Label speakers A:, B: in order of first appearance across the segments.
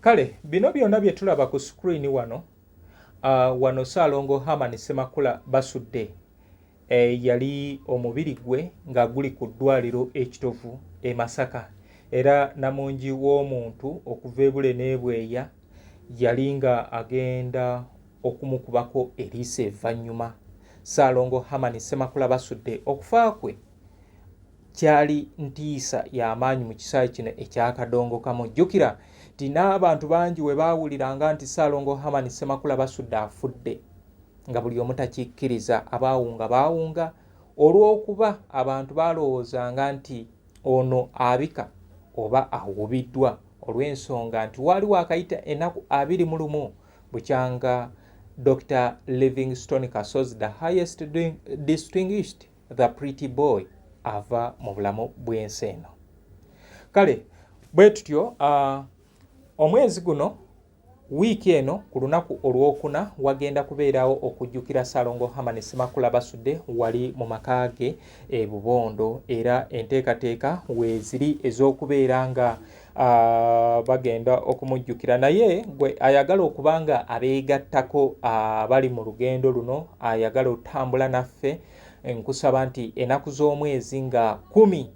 A: Kale bino byonna bye tulaba ku screen wano wano Ssaalongo Herman Ssemakula basudde yali omubiri gwe nga guli ku ddwaliro ekitovu e Masaka era namungi w'omuntu okuva ebule n'ebweya yali nga agenda okumukubako eriisa evvannyuma. Ssaalongo Herman Ssemakula basudde okufa kwe kyali ntiisa y'amaanyi mu kisaawe kino ekyakadongo kamu. Jjukira nti n'abantu bangi we baawuliranga nti Ssaalongo Herman Ssemakula basudde afudde nga buli omu takikkiriza, abaawunga baawunga olw'okuba abantu baalowoozanga nti ono abika oba awubiddwa olw'ensonga nti waaliwo akayita ennaku 21 bukyanga Dr. Livingstone Kasozi, the highest distinguished, the pretty boy, ava mu bulamu bw'ensi eno. Kale bwe tutyo omwezi guno wiiki eno ku lunaku olwokuna wagenda kubeerawo okujjukira Ssaalongo Herman Ssemakula basudde wali mu maka ge e Bubondo era enteekateeka weeziri ez'okubeera nga bagenda okumujjukira, naye gwe ayagala okuba nga abeegattako abali mu lugendo luno, ayagala otambula naffe, nkusaba nti ennaku z'omwezi nga 10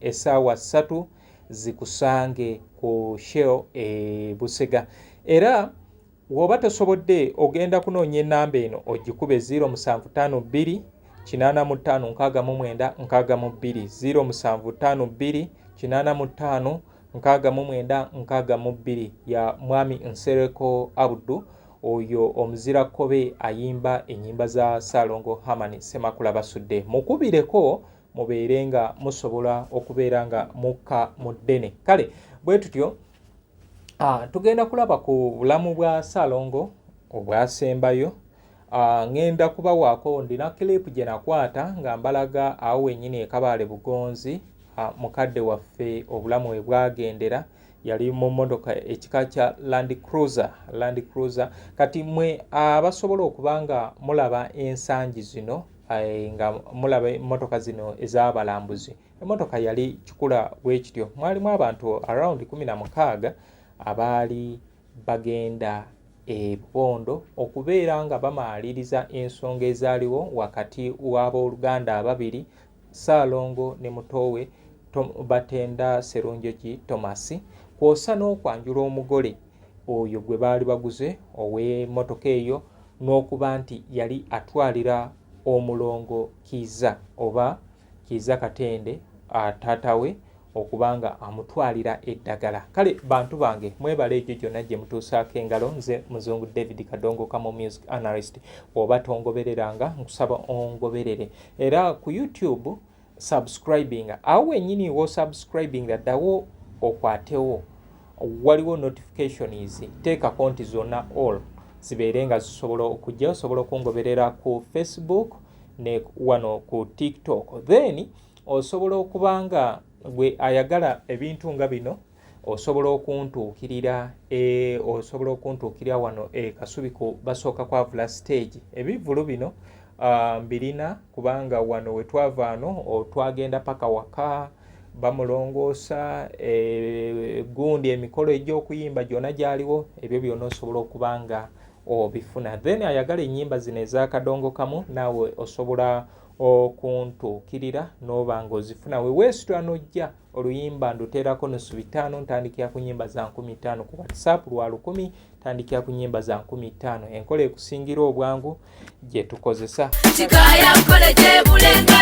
A: essaawa 3 zikusange ku Shell e Busega. Era woba tosobodde ogenda kunoonya ennamba eno ogikube 0752 85 69 62 0752 85 69 62 ya Mwami Nsereko Abdu, oyo omuzira kkobe ayimba ennyimba za Ssaalongo Herman Ssemakula basudde. Mukubireko mubeere nga musobola okubeera nga mukka mu ddene. Kale bwe tutyo tugenda kulaba ku bulamu bwa Ssaalongo obwasembayo. Ngenda kubawaako, ndina kilipu gye nakwata nga mbalaga awo wennyini e Kabaale Bugonzi mukadde waffe obulamu we bwagendera. Yali mu mmotoka ekika kya Land Cruiser. Kati mwe abasobola okuba nga mulaba ensangi zino nga mulaba emmotoka zino ez'abalambuzi, emmotoka yali kikula bwe kityo. Mwalimu abantu around 16 abaali bagenda e Bubondo okubeera nga bamaaliriza ensonga ezaaliwo wakati w'abooluganda ababiri, Ssaalongo ne mutowe Batenda Serunjoki Thomas, kwosa n'okwanjula omugole oyo gwe baali baguze ow'emmotoka eyo, n'okuba nti yali atwalira omulongo Kiiza oba Kiiza Katende taatawe okubanga amutwalira eddagala. Kale bantu bange mwebale ekyo kyonna gye mutuusaako engalo. Nze Muzungu David Kadongo Kamo music analyst. Oba tongobereranga nkusaba ongoberere era ku YouTube subscribing awo wennyini wo subscribing addawo okwatewo waliwo notifications teekako nti zonna all zibeere nga zisobola okujja. Osobola okungoberera ku Facebook ne wano ku TikTok, then osobola okuba nga gwe ayagala ebintu nga bino osobola okuntuukirira wano Kasubi ku basooka kwavula stage. Ebivulu bino mbirina kubanga wano we twavaano twagenda paka waka bamulongoosa gundi emikolo egy'okuyimba gyonna gyaliwo, ebyo byonna osobola okuba nga obifuna. Then ayagala ennyimba zino ez'akadongo kamu naawe osobola okuntuukirira n'oba ng'ozifuna. Weweesitula n'ojja oluyimba nduteerako nusu 5, ntandikira ku nnyimba za 15 ku WhatsApp lwa 10, tandikira ku nnyimba za 15. Enkola ekusingira obwangu gye tukozesa.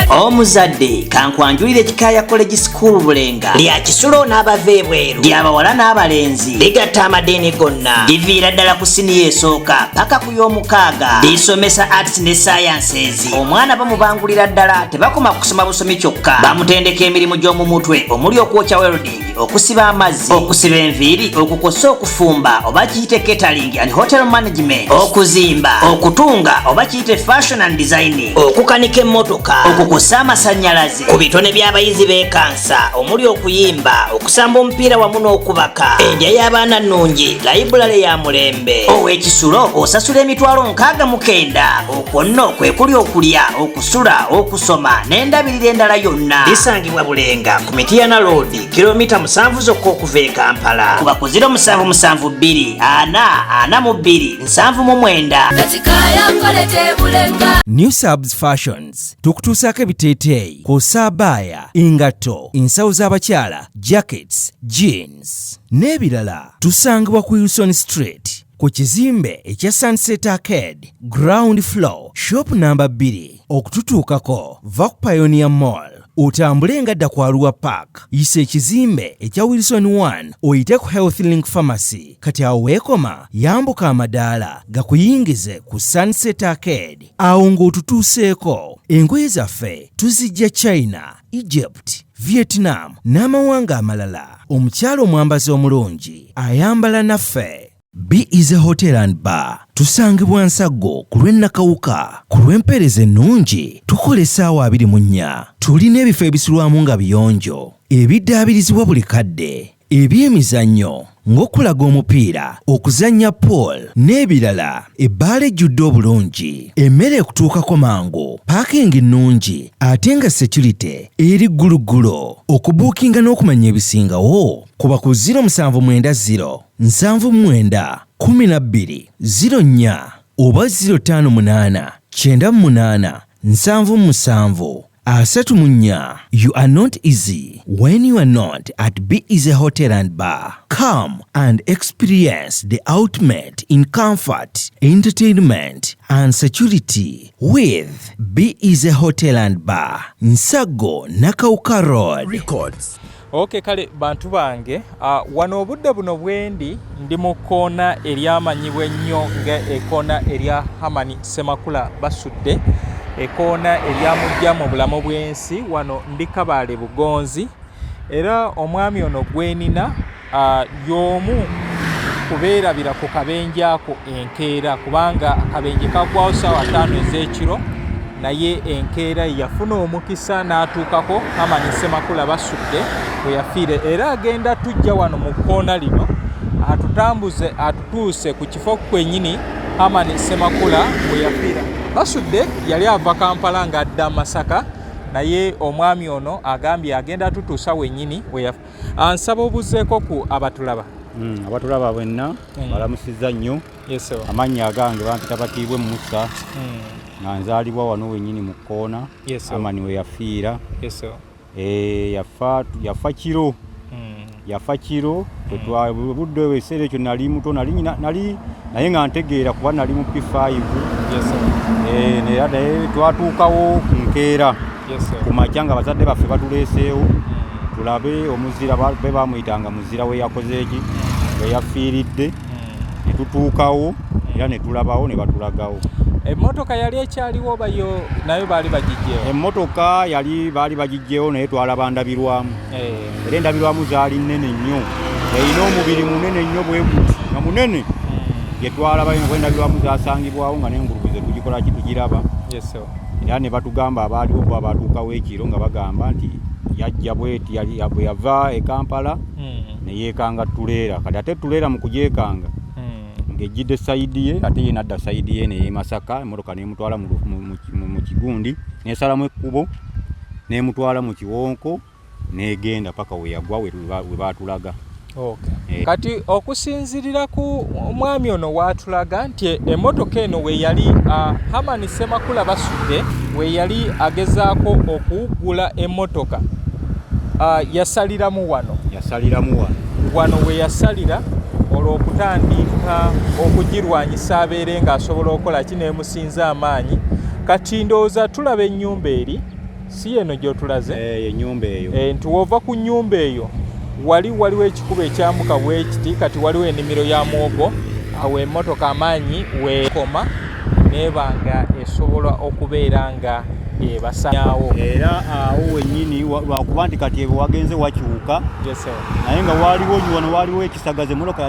B: Omuzadde kankwanjulire Ekikaaya College School Bulenga lya Kisulo n'abava ebweru, ly'abawala n'abalenzi, ligatta amadeeni gonna, liviira ddala ku siniya esooka paka ku y'omukaaga, lisomesa arts ne sciences. Omwana bamubangulira ddala, tebakoma kusoma busomi kyokka, bamutendeka emirimu gy'omu mutwe omuli okwokya welding, okusiba amazzi, okusiba enviiri, okukosa okufumba oba kiyite catering and hotel management, okuzimba, okutunga oba kiyite fashion and design, okukanika emmotoka, okukosa amasannyalaze, ku bitone by'abayizi b'ekansa omuli okuyimba, okusamba omupiira wamu n'okubaka, endya y'abaana nnungi, library ya mulembe. Ow'Ekisulo osasula emitwalo 69. Okwo nno kwe kuli okulya, okusula, okusoma n'endabirira endala yonna. Lisangibwa Bulenga ku Mitiya National Road kilomita 7 zokka okuva e Kampala. Kuba ku 0772 442 799.
C: New Subs Fashions tukutuusaako ebiteeteeyi kw'osaabaaya, engatto, ensawo z'abakyala, jackets, jeans n'ebirala. Tusangibwa ku Wilson Street ku kizimbe ekya Sunset Arcade ground floor shop number 2. Okututuukako va ku Pioneer Mall, otambule nga dda ku Arua Park, yisa ekizimbe ekya Wilson 1 oyite ku Health Link Pharmacy. Kati awo weekoma yambuka amadaala gakuyingize ku Sunset Arcade. Awo ng'otutuuseeko. Engoye zaffe tuzijja China, Egypt, Vietnam n'amawanga amalala. Omukyala omwambazi omulungi ayambala naffe. B is a hotel and bar. Tusangibwa Nsaggo ku lw'Ennakawuka. Ku lw'empeereza ennungi tukola essaawa 24. Tulina ebifo ebisulwamu nga biyonjo, ebiddaabirizibwa buli kadde, eby'emizannyo ng'okulaga omupiira, okuzannya pool n'ebirala. Ebbaala ejjudde obulungi, emmere ekutuukako mangu, paakingi ennungi ate nga security eri gguluggulo. Okubuukinga n'okumanya ebisingawo kuba ku 0790 79 12 04 oba 058 98 77 34. You are not easy when you are not at B is a hotel and bar. Come and experience the ultimate in comfort, entertainment and security with B is a hotel and bar. Nsaggo, Nakawuka Road.
A: Records. Okay, kale bantu bange, wano obudde buno bwendi ndi mu koona eryamanyibwa ennyo nga ekoona erya Hamani Ssemakula Basudde, ekoona eryamujja mu bulamu bw'ensi. Wano ndi Kabaale Bugonzi, era omwami ono gwenina y'omu kubeerabira ku kabenje ako enkeera, kubanga akabenje kagwawo ssaawa 5 ez'ekiro, naye enkeera yafuna omukisa n'atuukako Hamani Ssemakula Basudde we yafiire. Era agenda tujja wano mu kkoona lino atutambuze atutuuse ku kifo kwennyini Hamani Ssemakula we yafiira. Basudde yali ava Kampala ng'adda Masaka, naye omwami ono agambye agenda tutuusa wennyini we yafiira. Nsaba obuzeeko ku abatulaba.
D: Abatulaba bwenna balamusizza nnyo. Amannya agange bampita Batiibwe Musa. Nga nzaalibwa wano wennyini mu kkoona Hamani we yafiira. Yafa kiro. Yafa kiro. Budde ebiseera ekyo nali muto, nali naye nga ntegeera kuba nali mu P5. Naye twatuukawo ku nkeera ku makya nga bazadde baffe batuleeseewo tulabe omuzira be bamuyitanga muzira we yakoze eki we yafiiridde. Ne tutuukawo era ne tulabawo ne batulagawo.
A: Emmotoka yali ekyaliwo bayo nayo baali bagijjeewo?
D: Emmotoka baali bagijjeewo naye twalaba ndabirwamu. Era endabirwamu zaali nnene nnyo, erina omubiri munene nnyo bwe guti nga munene. Gye twalaba endabirwamu zaasangibwawo nga n'engulubu tugikola ki tugiraba. Era ne batugamba abaaliwo bo abatuukawo ekiro nga bagamba nti yajja bweti bwe yava e Kampala ne yeekanga Tuleera. Kati ate Tuleera mu kugyekanga ng'ejjidde sayidi ye, ate ye n'adda sayidi ye ne Masaka, emmotoka n'emutwala mu Kigundi, n'esalamu ekkubo n'emutwala mu Kiwonko n'egenda paka we yagwa we baatulaga.
A: Kati okusinzirira ku mwami ono waatulaga nti emmotoka eno we yali Hamani Ssemakula Basudde we yali agezaako okuwuggula emmotoka, yasaliramu wano. Wano we yasalira olw'okutandika okugirwanyisa abeere ng'asobola okukola kineemusinza amaanyi. Kati ndowooza tulaba ennyumba eri, si eno gy'otulaze?
D: Ennyumba eyo.
A: Nti wova ku nnyumba eyo waliwo ekikubo ekyambuka bwekiti, kati waliwo ennimiro ya muwogo, awo emmotoka amaanyi weekoma neebanga esobola okubeera nga ebasanyawo.
D: Era awo wennyini lwakuba nti kati ebyo wagenze wakiwuka. Naye nga waliwo ekisagazi, emmotoka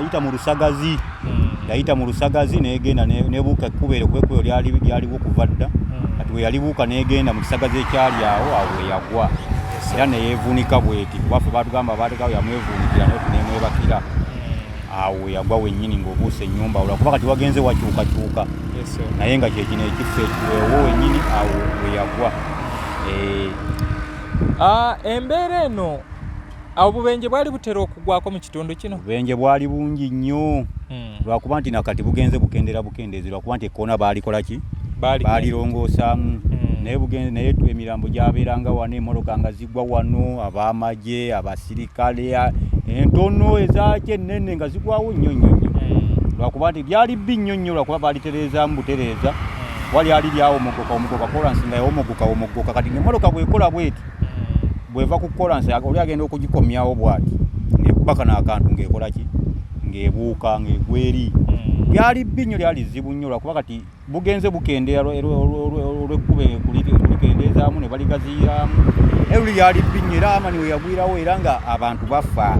D: yayita mu Lusagazi n'egenda nebuuka ekkubo eryo kwekubo lyaliwo okuva dda. Kati we yalibuuka n'egenda mu kisagazi ekyali awo we yagwa. Era neyeevuunika bweti, kubaffe baatugamba baatekawo yamwevuunikira naye tuneemwebakira. Awo yagwa wennyini ng'obuuse ennyumba olwakuba kati wagenze wakyukakyuka. Naye nga kyekino ekifo ekiweewo wennyini awo we yagwa.
A: Embeera eno obubenje bwali butera okugwako mu kitundu kino?
D: Obubenje bwali bungi nnyo lwakuba nti nakati bugenze bukendeezi lwakuba nti ekkoona baalikola ki baalirongoosamu naye emirambo gyabeeranga wano, emmotoka nga zigwa wano, ab'amagye, abasirikale, entono ezaki ennene nga zigwawo nnyo lwakuba nti byali bbi nnyo lwakuba baalitereezaamu butereeza wali ali lyawo omugoka kolansi nga omugoka kati ng'emmotoka bw'ekola bweti bw'eva ku kolansi oli agenda okugikomyawo bw'ati ng'ekubaka n'akantu ng'ekola ki ng'ebuuka ng'egwa eri byali bbi nnyo lyali zzibu nnyo lwakuba kati bugenze bukendeera olw'ekkuba kulikendeezaamu ne baligaziyiramu eruli lyali bbi nnyo era Amani we yagwirawo era nga abantu bafa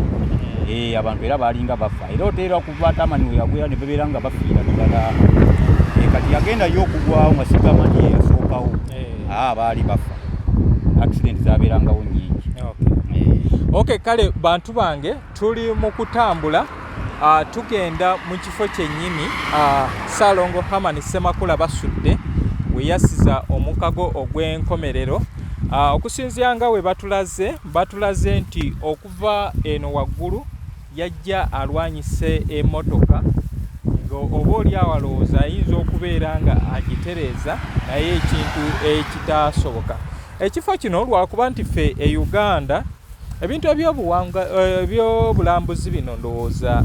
D: abantu era baalinga bafa era oteera okuva Amani we yagwira ne babeera nga bafiira ddala kati yagendayo okugwawo nga Sigamani yasookawo baali bafa accident zabeerangawo nnyingi.
A: Okay, kale bantu bange tuli mu kutambula tugenda mu kifo kyennyini Ssaalongo Amani Ssemakula basudde we yasiza omukago ogw'enkomerero. Okusinziira nga we batulaze nti okuva eno waggulu yajja alwanyise emmotoka oba oli awalowooza ayinza okubeera nga agitereeza naye ekintu ekitaasoboka. Ekifo kino lwakuba nti ffe e Uganda ebintu ebyobulambuzi bino ndowooza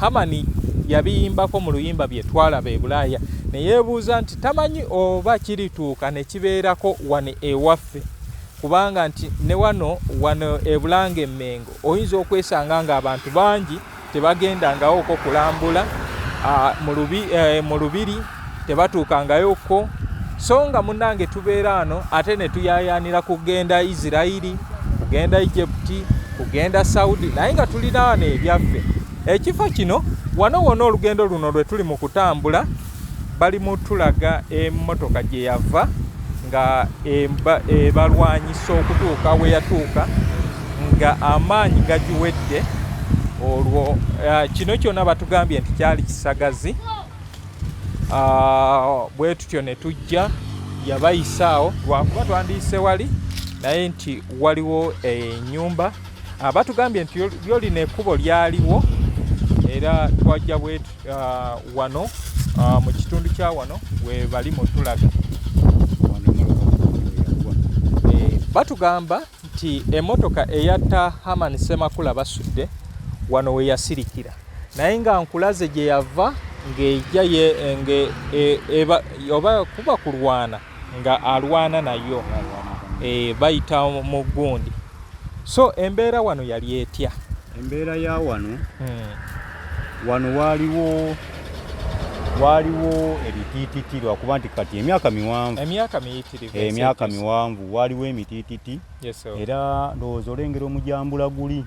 A: Amani yabiyimbako mu luyimba bye twalaba e Bulaaya ne yeebuuza nti tamanyi oba kirituuka ne kibeerako wano ewaffe kubanga nti ne wano e Bulanga e Mmengo oyinza okwesanga ng'abantu bangi tebagendangawoko kulambula mu lubiri tebatuukangayoko so nga munnange tubeera ano ate ne tuyaayaanira kugenda Isirairi, kugenda Egypt, kugenda Saudi naye nga tulina wano ebyaffe. Ekifo kino wano wona olugendo luno lwe tuli mu kutambula bali mu tulaga emmotoka gye yava nga ebalwanyisa okutuuka we yatuuka nga amaanyi gagiwedde olwo kino kyonna batugambye nti kyali kisagazi bwe tutyo ne tujja yabayisaawo lwakuba twandiyise wali naye nti waliwo ennyumba batugambye nti lyo lino ekkubo lyaliwo era twajja wano mu kitundu kya wano we bali mu tulaga. Batugamba nti emmotoka eyatta Amani Ssemakula basudde wano we yasirikira naye nga nkulaze gye yava ng'ejja oba kuba kulwana nga alwana nayo bayita mu gundi. So embeera wano yali etya?
D: Embeera ya wano waliwo ebitiititi lwakuba nti kati emyaka miwanvu waliwo emitiititi era ndowooza olengera omujambula guli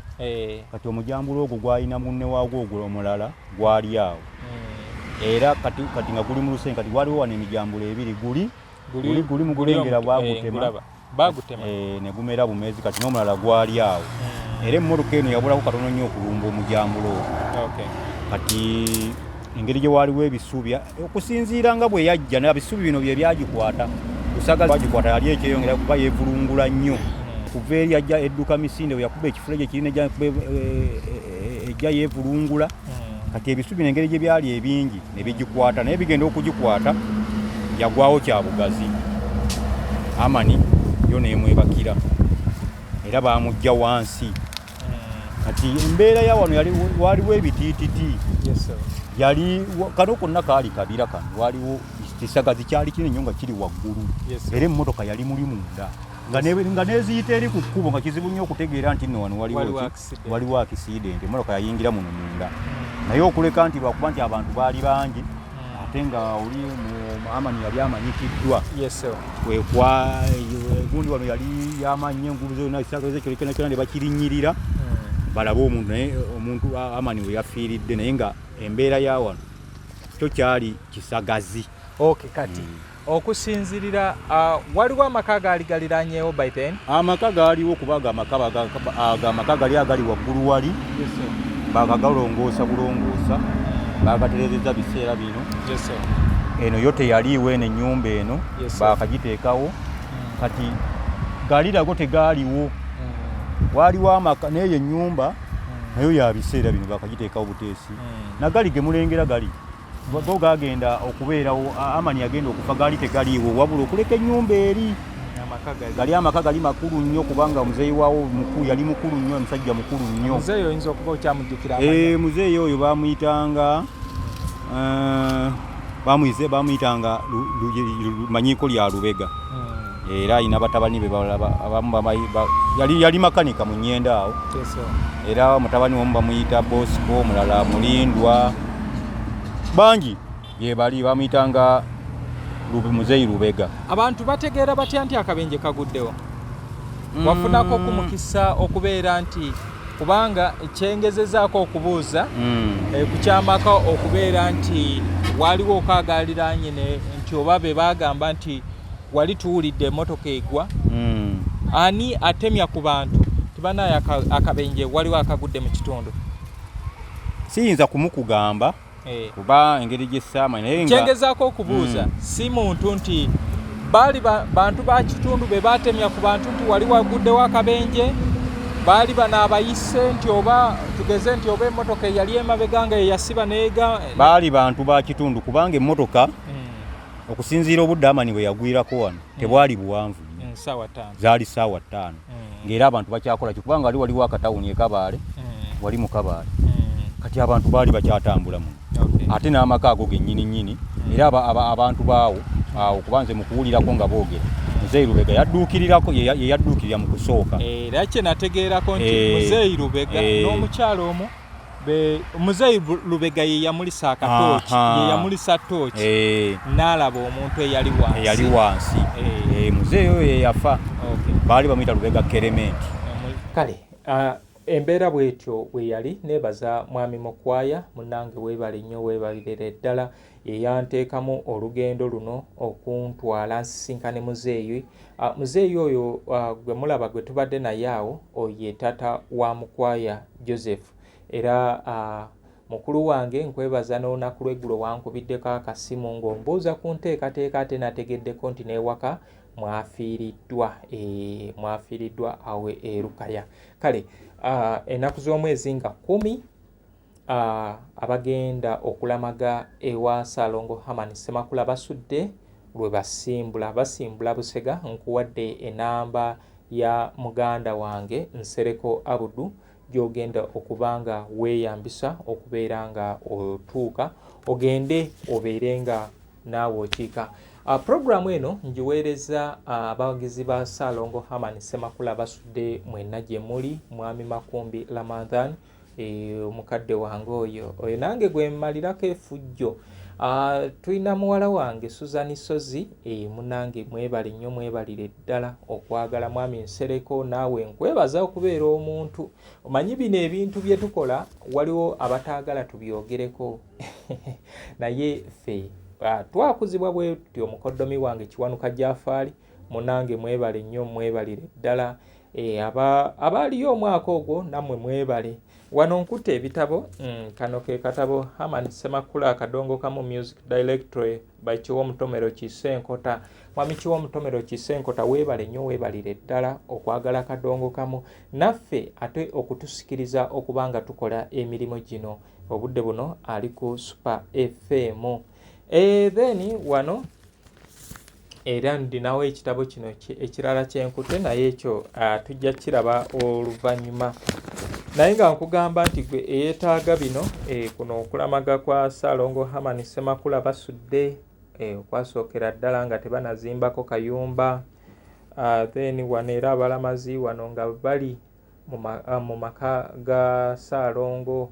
D: kati omujambula ogwo gwalina munne waagwo ogwo omulala gwali awo era kati nga guli mu lusenyi kati waliwo wano emijambula ebiri guli mugulengera bagutema ne gumera bumezi kati n'omulala gwali awo era emmotoka eno yabulako katono nnyo okulumba omujambula ogwo kati engeri gye waliwo ebisubi okusinziira nga bwe yajja n'ebisubi bino bye byagikwata kusagaza bagikwata yali ekyeyongera kuba yeevulungula nnyo kuva eri ajja edduka misinde we yakuba ekifule gye kirina ejja yeevulungula kati ebisubi n'engeri gye byali ebingi ne bigikwata naye bigenda okugikwata yagwawo kya bugazi Amani yo neemwebakira era baamugja wansi kati embeera ya wano waliwo ebitiititi yali kano konna kaali kabira kano waliwo kisagazi kyali kinene nnyo nga kiri waggulu era emmotoka yali muli munda nga neziyita eri ku kkubo nga kizibu nnyo okutegeera nti nno wano waliwo akisidenti emmotoka yayingira muno munda naye okuleka nti lwakuba nti abantu baali bangi ate nga oli Amani yali amanyikiddwa gundi wano yali yamanye engubu zonna kisagazi kyolekena kyona ne bakirinnyirira balabe omuntu Amani we yafiiridde naye nga embeera ya wano kyo kyali kisagazi.
A: Okay, kati okusinzirira waliwo amaka gaali galiranyeewo by then?
D: Amaka gaaliwo kubaga amaka gali agali waggulu wali bagagalongoosa bulongoosa bagaterezeza biseera bino eno yo teyaliiwo eno ennyumba eno bakagiteekawo kati galirago tegaaliwo waliwo amaka naye ennyumba nayo ya biseera bino bakagiteekawo buteesi nagali ge mulengera gali go gagenda okubeerawo Amani agenda okufa gali tegaliiwo wabula okuleka ennyumba eri gali amaka gali makulu nnyo kubanga omuzeeyi waawo mukulu yali mukulu nnyo omusajja mukulu nnyo
A: muzeeyi oyinza okuba okyamujjukira
D: muzeeyi oyo bamuyitanga manyiiko lya Lubega era ayina batabani be yali makanika mu Nnyenda awo era mutabani omu bamuyita Bosco mulala Mulindwa bangi ye bali bamuyitanga muzeeyi Lubega.
A: Abantu bategeera batya nti akabenje kaguddewo? Wafunako okumukisa okubeera nti kubanga ekyengezezaako okubuuza kukyamako okubeera nti waliwo okaagaliranye nti oba be bagamba nti wali tuwulidde emmotoka egwa ani atemya ku bantu tibanaye akabenje waliwo akagudde mu kitundu?
D: Siyinza kumukugamba kuba engeri gyessaama naye
A: kyengezaako okubuuza si muntu nti baali bantu ba kitundu be batemya ku bantu nti wali waguddewo akabenje baali bano abayise nti oba tugeze nti oba emmotoka eyali emabega nga yeyasiba neega
D: baali bantu ba kitundu kubanga emmotoka okusinziira obudde Amani bwe yagwirako wano tebwali buwanvu zaali ssaawa 5 ng'era abantu bakyakola kyo kubanga waliwo akatawuni Kabaale wali mu Kabaale kati abantu baali bakyatambula muno ate n'amaka ago gennyini era abantu baawo awo kubanze mu kuwulirako nga boogera muzeeyi Lubega yadduukirira mu kusooka
A: era kye nategeerako nti muzeeyi Lubega n'omukyalo omu muzeeyi Lubega ye yamulisa akatooki ye yamulisa tooki n'alaba omuntu eyali wansi muzeeyi oyo ye yafa baali bamuyita Lubega Kerementi. Kale embeera bwetyo bweyali nebaza mwami Mukwaya munnange weebale nnyo weebalire ddala eyanteekamu olugendo luno okuntwala nsisinkane muzeeyi muzeeyi oyo gwe mulaba gwe tubadde naye awo oye taata wa Mukwaya Joseph era mukulu wange nkwebaza n'olunaku lw'eggulo wankubiddeko akasimu ng'ombuuza ku nteekateeka ate nategeddeko nti n'ewaka mwafiiriddwa awe Lukaya. Kale ennaku z'omwezi nga 10 abagenda okulamaga ewa Ssaalongo Hamani Ssemakula basudde lwe basimbula Busega nkuwadde enamba ya muganda wange Nsereko Abudu gy'ogenda okubanga weeyambisa okubeera nga otuuka ogende obeere nga naawe okiika. Programu eno ngiweereza abawagizi ba Ssaalongo Hamani Ssemakula basudde mwenna gye muli mwami Makumbi Ramadhan omukadde wange oyo nange gwe mmalirako effujjo. Tulina muwala wange Suzan Sozi munange mwebale nnyo mwebalire ddala okwagala mwami Nsereko naawe nkwebaza okubeera omuntu omanyi bino ebintu bye tukola waliwo abataagala tubyogereko naye ffe twakuzibwa bwe tuti omukoddomi wange Kiwanuka Jafari munange mwebale nnyo mwebalire ddala abaaliyo omwaka ogwo nammwe mwebale. Wano nkutte ebitabo kano ke katabo Hamani Ssemakula akadongo kamu music directory by Kiwomutomero Kisenkota. Mwami Kiwomutomero Kisenkota weebale nnyo weebalire ddala okwagala kadongo kamu naffe ate okutusikiriza okubanga tukola emirimu gino. Obudde buno ali ku Super FM. Then wano era ndinawo ekitabo kino ekirala kyenkutte naye ekyo tujja kiraba oluvannyuma. Naye nga nkugamba nti gwe eyeetaaga bino kuno okulamaga kwa Ssaalongo Hamani Ssemakula basudde okwasookera ddala nga tebanazimbako kayumba. Then wano era abalamazi wano nga bali mu maka ga Ssaalongo.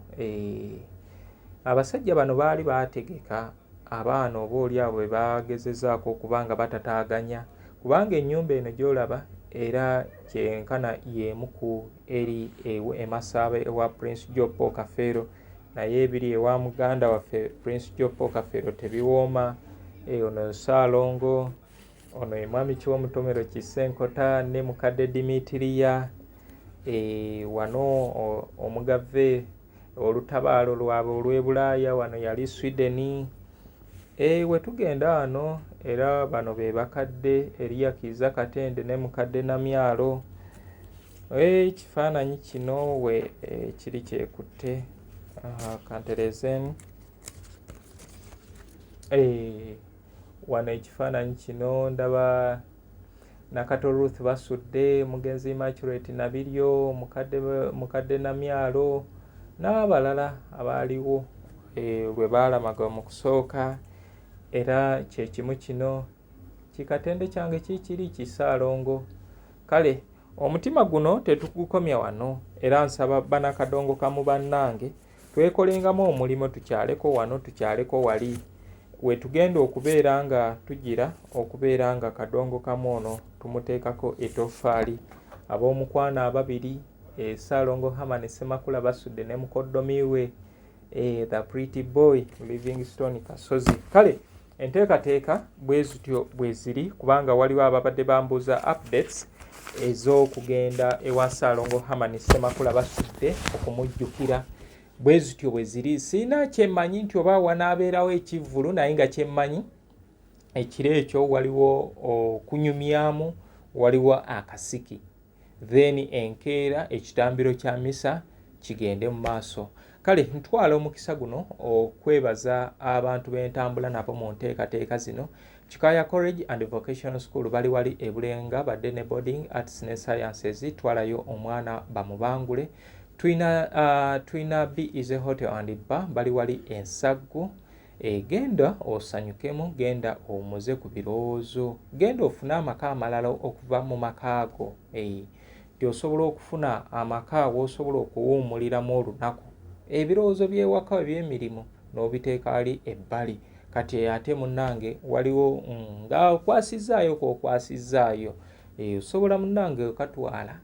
A: Abasajja bano baali baategeka abaana obaoliawo bwe bagezezaako okubanga batataaganya kubanga ennyumba eno gy'olaba era kyenkana y'emu ku eri emasaba ewa Prince Jopo Kafeero naye ebiri ewa muganda waffe Prince Jopo Kafeero tebiwooma. Ono Ssaalongo ono mwami Kiwomutomero Kisenkota ne mukadde Dimitiriya wano omugave olutabaalo lwabwe olw'Ebulaaya wano yali Sweden. We tugenda wano era bano be bakadde Eriya Kiza Katende ne mukadde Namyalo. Ekifaananyi kino we kiri kyekutte kanterezeemu. Wano ekifaananyi kino ndaba Nakato Ruth basudde, mugenzi Immaculate Nabiryo, mukadde Namyalo n'abalala abaaliwo bwe baalamaga mu kusooka. Era kyekimu kino kikatende kyange kikiri Kisaalongo. Kale omutima guno tetugukomya wano, era nsaba Banakadongo kamu bannange twekolengamu omulimu, tukyaleko wano tukyaleko wali. We tugenda okubeera nga tugira okubeera nga Kadongo kamu ono tumuteekako etoffaali. Ab'omukwana ababiri Saalongo Hamani Ssemakula basudde ne mukoddomi we the pretty boy Livingstone Kasozi. Kale enteekateeka bwe zityo bwe ziri, kubanga waliwo ababadde bambuuza updates ez'okugenda ewa Saalongo Hamani Ssemakula basudde okumujjukira. Bwe zityo bwe ziri. Siina kyemmanyi nti oba wanaabeerawo ekivvulu, naye nga kyemmanyi ekiro ekyo waliwo okunyumyamu, waliwo akasiki, then enkeera ekitambiro kya misa kigende mu maaso. Kale ntwala omukisa guno okwebaza abantu b'entambula nabo mu nteekateeka zino. Kikaya College and Vocational School bali wali ebulenga badde ne boarding arts ne sciences, twalayo omwana bamubangule. Twina B is a hotel and bar bali wali Ensaggu. Genda osanyukemu, genda omuze ku birowoozo, genda ofune amaka amalala okuva mu makaago. Osobola okufuna amaka w'osobola okuwummuliramu olunaku. Ebirowoozo by'ewaka eby'emirimu n'obiteeka ali ebbali. Kati ate munnange waliwo nga okwasizaayo k'okwasizaayo, osobola munnange okatwala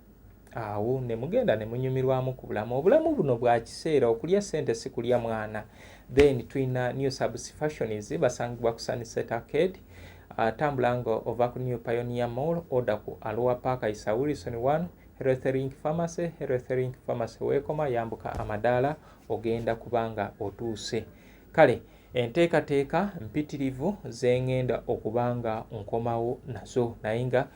A: awo ne mugenda ne munyumirwamu ku bulamu. Obulamu buno bwa kiseera, okulya ssente si kulya mwana. Then twina New Subs Fashions basangibwa ku Sunset Arcade. Tambula nga ova ku New Pioneer Mall, oda ku Aloha Park Isa Wilson 1, Healthlink Pharmacy weekoma yambuka amadaala ogenda kubanga otuuse. Kale enteekateeka mpitirivu zengenda okubanga nkomawo nazo, naye nga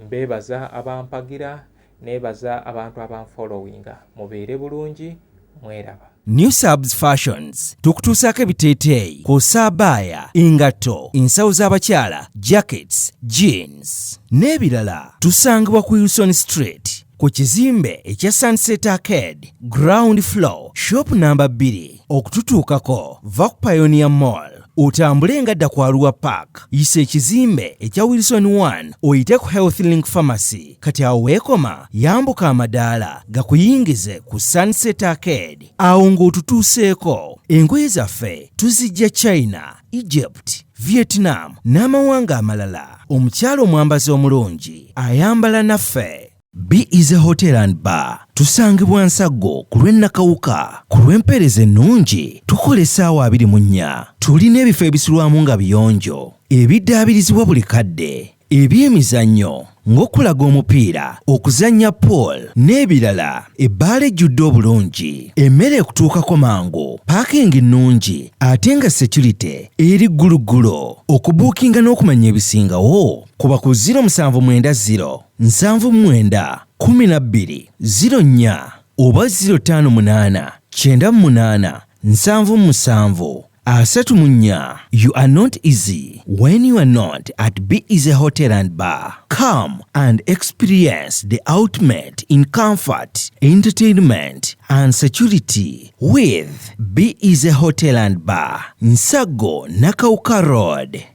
A: mbeebaza abampagira, neebaza abantu abanfollowinga. Mubeere bulungi, mweraba.
C: New Subs Fashions tukutuusaako ebiteeteeyi kw'ossa abaya, engatto, ensawo z'abakyala, jackets, jeans n'ebirala. Tusangibwa ku Wilson Street ku kizimbe ekya Sunset Arcade ground floor shop number 2. Okututuukako va ku Pioneer Mall, otambule ngadda ku Aloha Park, yisa ekizimbe ekya Wilson 1 oyite ku Healthlink Pharmacy. Kati awo weekoma yambuka amadaala gakuyingize ku Sunset Arcade. Awo ng'otutuuseeko. Engoye zaffe tuzijja China, Egypt, Vietnam n'amawanga amalala. Omukyala omwambazi omulungi ayambala naffe. B is a hotel and bar. Tusangibwa Nsaggo ku lw'Ennakawuka. Ku lw'empeereza ennungi tukola essaawa 24. Tulina ebifo ebisulwamu nga biyonjo, ebiddaabirizibwa buli kadde, ebyemizannyo ng'okulaga omupiira, okuzannya pool n'ebirala. Ebbaala ejjudde obulungi, emmere ekutuukako mangu, paakingi nnungi ate nga security eri gguluggulo. Okubuukinga n'okumanya ebisingawo kuba ku 0790 79 12 04 oba 058 98 77 34. You are not easy when you are not at B is a hotel and bar. Come and experience the ultimate in comfort, entertainment and security with B is a hotel and bar. Nsaggo Nakawuka Road.